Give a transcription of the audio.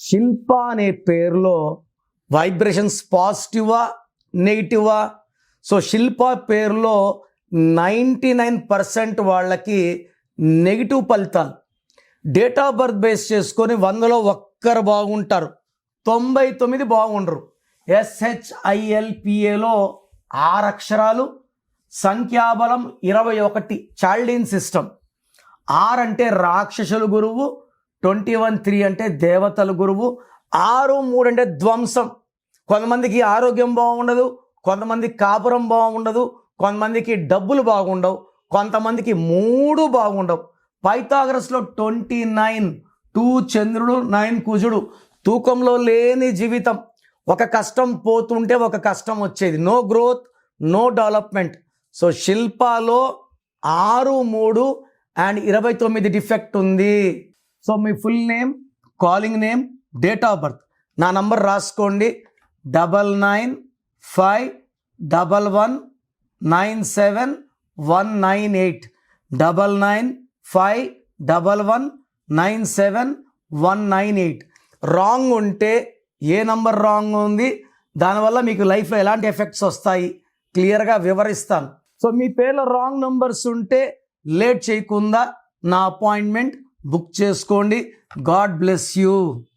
శిల్ప అనే పేరులో vibrations పాజిటివా నెగిటివా? So శిల్ప పేరులో 99% వాళ్ళకి నెగిటివ్ ఫలితాలు. డేట్ ఆఫ్ బర్త్ బేస్ చేసుకొని 100లో ఒక్కరు బాగుంటారు, 99 బాగుండరు. SHILPAలో 6 అక్షరాలు, సంఖ్యాబలం 21, చాల్డీన్ సిస్టమ్. 6 అంటే రాక్షసుల గురువు, 21 అంటే దేవతల గురువు, 6 3 అంటే ధ్వంసం. కొంతమందికి ఆరోగ్యం బాగుండదు, కొంతమందికి కాపురం బాగుండదు, కొంతమందికి డబ్బులు బాగుండవు, కొంతమందికి 3 బాగుండవు. పైథాగరస్లో 29, 2 చంద్రుడు 9 కుజుడు, తూకంలో లేని జీవితం. ఒక కష్టం పోతుంటే ఒక కష్టం వచ్చేది, no growth no development. So శిల్పాలో 6 3 అండ్ 29 డిఫెక్ట్ ఉంది. సో మీ full name, calling name, date of birth, నా నంబర్ రాసుకోండి 9951197198 9951197198. రాంగ్ ఉంటే ఏ నంబర్ రాంగ్ ఉంది, దానివల్ల మీకు లైఫ్లో ఎలాంటి ఎఫెక్ట్స్ వస్తాయి క్లియర్గా వివరిస్తాను. సో మీ పేర్లో రాంగ్ నంబర్స్ ఉంటే లేట్ చేయకుండా నా అపాయింట్మెంట్ బుక్ చేసుకోండి. God bless you.